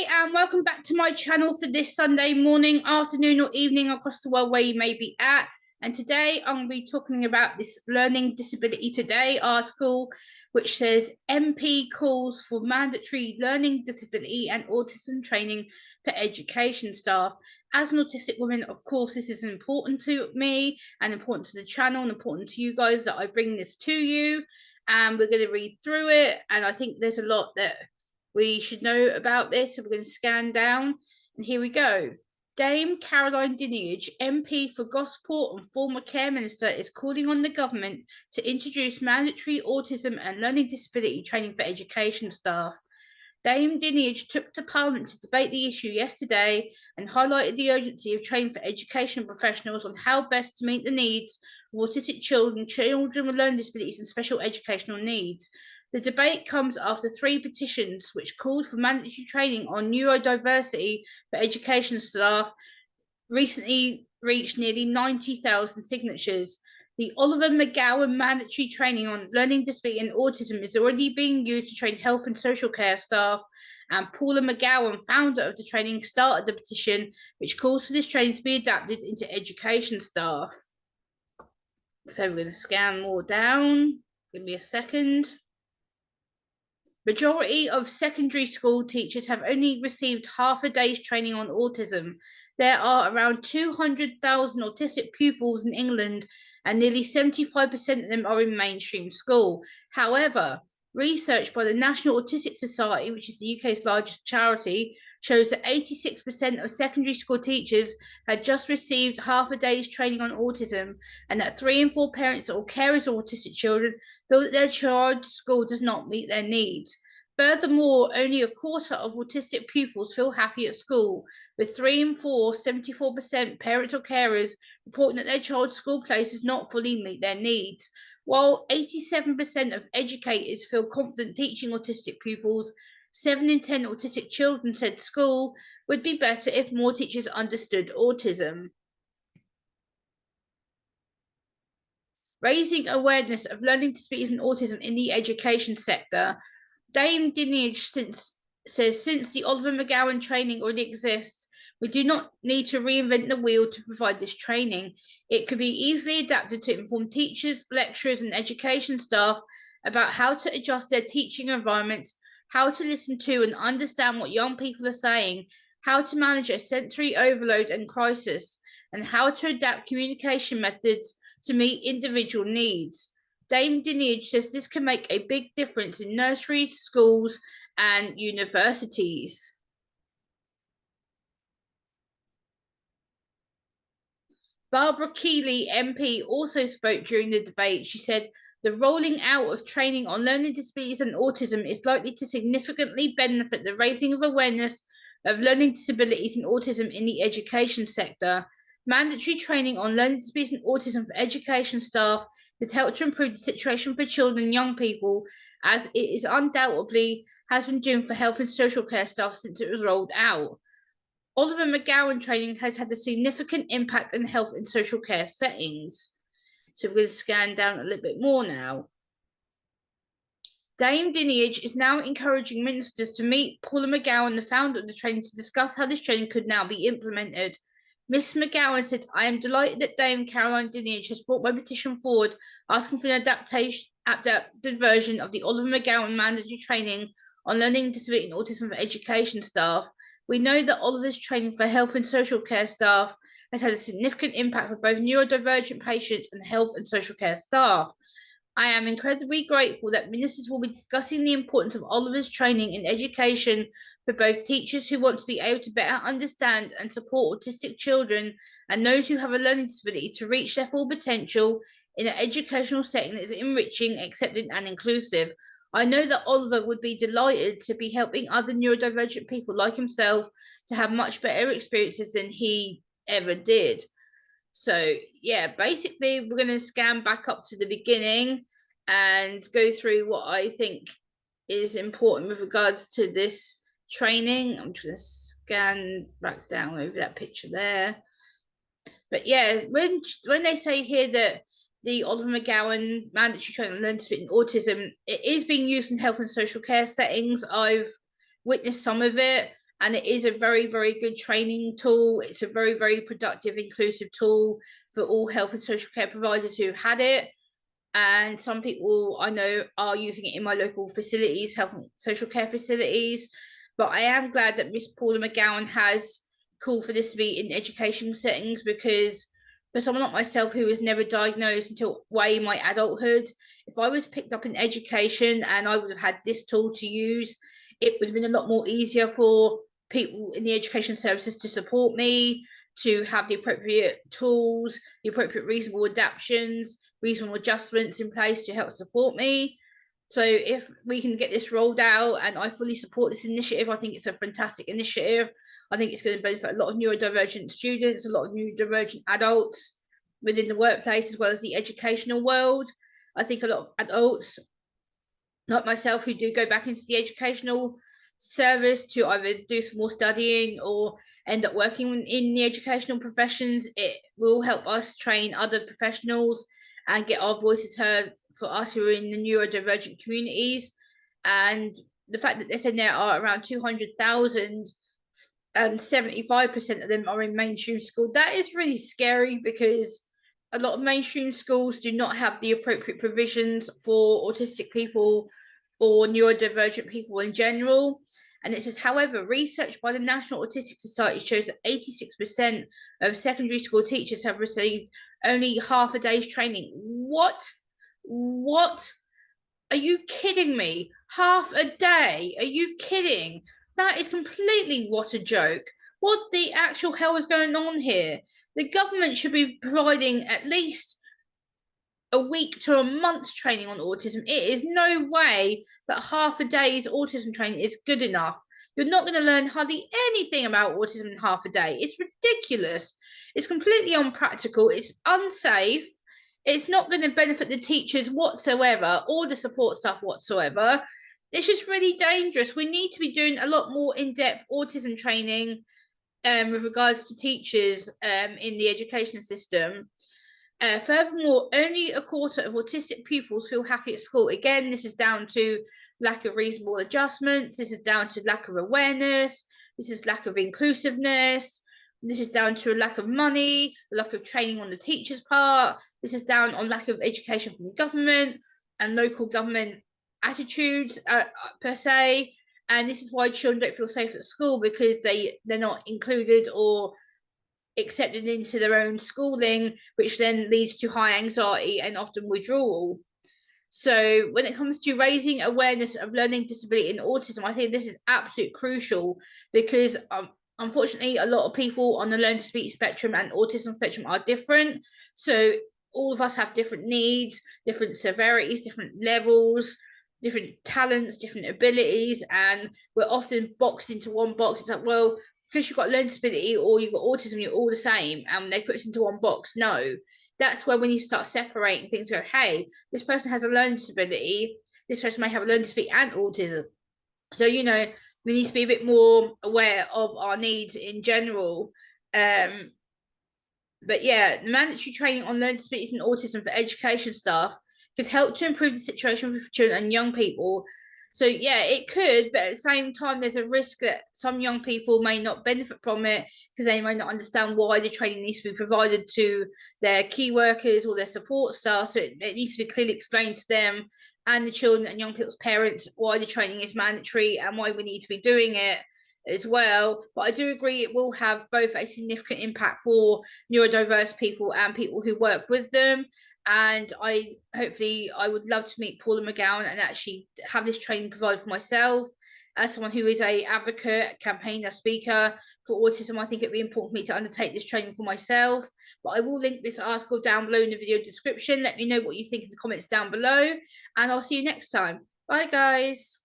and welcome back to my channel for this Sunday morning, afternoon or evening across the world where you may be at. And today I'm going to be talking about this Learning Disability Today article, which says MP calls for mandatory learning disability and autism training for education staff. As an autistic woman, of course, this is important to me and important to the channel and important to you guys that I bring this to you. And we're going to read through it. And I think there's a lot that we should know about this, so we're going to scan down, and here we go. Dame Caroline Dinenage, MP for Gosport and former Care Minister, is calling on the government to introduce mandatory autism and learning disability training for education staff. Dame Dinenage took to Parliament to debate the issue yesterday and highlighted the urgency of training for education professionals on how best to meet the needs of autistic children, children with learning disabilities and special educational needs. The debate comes after 3 petitions which called for mandatory training on neurodiversity for education staff recently reached nearly 90,000 signatures. The Oliver McGowan mandatory training on learning disability and autism is already being used to train health and social care staff, and Paula McGowan, founder of the training, started the petition which calls for this training to be adapted into education staff. So we're going to scan more down. Give me a second. Majority of secondary school teachers have only received half a day's training on autism. There are around 200,000 autistic pupils in England, and nearly 75% of them are in mainstream school. However, research by the National Autistic Society, which is the UK's largest charity, shows that 86% of secondary school teachers had just received half a day's training on autism, and that 3 in 4 parents or carers of autistic children feel that their child's school does not meet their needs. Furthermore, only a quarter of autistic pupils feel happy at school, with 3 in 4, 74% parents or carers reporting that their child's school place does not fully meet their needs. While 87% of educators feel confident teaching autistic pupils, 7 in 10 autistic children said school would be better if more teachers understood autism. Raising awareness of learning disabilities and autism in the education sector. Dame Dinenage says since the Oliver McGowan training already exists, we do not need to reinvent the wheel to provide this training. It could be easily adapted to inform teachers, lecturers, and education staff about how to adjust their teaching environments, how to listen to and understand what young people are saying, how to manage a sensory overload and crisis, and how to adapt communication methods to meet individual needs. Dame Dinenage says this can make a big difference in nurseries, schools, and universities. Barbara Keeley, MP, also spoke during the debate. She said, the rolling out of training on learning disabilities and autism is likely to significantly benefit the raising of awareness of learning disabilities and autism in the education sector. Mandatory training on learning disabilities and autism for education staff could help to improve the situation for children and young people, as it is undoubtedly has been doing for health and social care staff since it was rolled out. Oliver McGowan training has had a significant impact in health and social care settings. So we're going to scan down a little bit more now. Dame Dinenage is now encouraging ministers to meet Paula McGowan, the founder of the training, to discuss how this training could now be implemented. Miss McGowan said, I am delighted that Dame Caroline Dinenage has brought my petition forward, asking for an adapted version of the Oliver McGowan mandatory training on learning disability and autism for education staff. We know that Oliver's training for health and social care staff has had a significant impact for both neurodivergent patients and health and social care staff. I am incredibly grateful that ministers will be discussing the importance of Oliver's training in education for both teachers who want to be able to better understand and support autistic children and those who have a learning disability to reach their full potential in an educational setting that is enriching, accepting, and inclusive. I know that Oliver would be delighted to be helping other neurodivergent people like himself to have much better experiences than he ever did. So yeah, basically we're going to scan back up to the beginning and go through what I think is important with regards to this training. I'm just going to scan back down over that picture there. But yeah, when they say here that the Oliver McGowan mandatory training on learning disability and autism, it is being used in health and social care settings. I've witnessed some of it. and it is a very, very good training tool. It's a very, very productive, inclusive tool for all health and social care providers who've had it. And some people I know are using it in my local facilities, health and social care facilities. But I am glad that Miss Paula McGowan has called for this to be in education settings, because for someone like myself who was never diagnosed until way in my adulthood, if I was picked up in education and I would have had this tool to use, it would have been a lot more easier for people in the education services to support me, to have the appropriate tools, the appropriate reasonable adaptations, reasonable adjustments in place to help support me. So if we can get this rolled out, and I fully support this initiative, I think it's a fantastic initiative. I think it's going to benefit a lot of neurodivergent students, a lot of neurodivergent adults within the workplace, as well as the educational world. I think a lot of adults, like myself, who do go back into the educational service to either do some more studying or end up working in the educational professions, it will help us train other professionals and get our voices heard for us who are in the neurodivergent communities. And the fact that they said there are around 200,000 and 75% of them are in mainstream school, that is really scary, because a lot of mainstream schools do not have the appropriate provisions for autistic people or neurodivergent people in general. And it says, however, research by the National Autistic Society shows that 86% of secondary school teachers have received only half a day's training. What? Are you kidding me? Half a day? Are you kidding? That is completely what a joke. What the actual hell is going on here? The government should be providing at least a week to a month's training on autism. It is no way that half a day's autism training is good enough. You're not going to learn hardly anything about autism in half a day. It's ridiculous. It's completely unpractical. It's unsafe. It's not going to benefit the teachers whatsoever or the support staff whatsoever. It's just really dangerous. We need to be doing a lot more in-depth autism training with regards to teachers in the education system. Furthermore, only a quarter of autistic pupils feel happy at school. Again, this is down to lack of reasonable adjustments. This is down to lack of awareness. This is lack of inclusiveness. This is down to a lack of money, a lack of training on the teacher's part. This is down on lack of education from the government and local government attitudes per se. And this is why children don't feel safe at school, because they're not included or accepted into their own schooling, which then leads to high anxiety and often withdrawal. So when it comes to raising awareness of learning disability and autism, I think this is absolutely crucial, because unfortunately a lot of people on the learning disability spectrum and autism spectrum are different. So all of us have different needs, different severities, different levels, different talents, different abilities, and we're often boxed into one box. It's like, well, because you've got learning disability or you've got autism, you're all the same, and they put us into one box. No, that's where we need to start separating things. Go, hey, this person has a learning disability, this person may have a learning disability and autism. So, you know, we need to be a bit more aware of our needs in general. But yeah, mandatory training on learning disabilities and autism for education staff could help to improve the situation for children and young people. So yeah, it could, but at the same time, there's a risk that some young people may not benefit from it because they may not understand why the training needs to be provided to their key workers or their support staff. So it needs to be clearly explained to them and the children and young people's parents why the training is mandatory and why we need to be doing it as well. But I do agree it will have both a significant impact for neurodiverse people and people who work with them. And I would love to meet Paula McGowan and actually have this training provided for myself. As someone who is a advocate, campaigner, speaker for autism, I think it'd be important for me to undertake this training for myself. But I will link this article down below in the video description. Let me know what you think in the comments down below, and I'll see you next time. Bye, guys.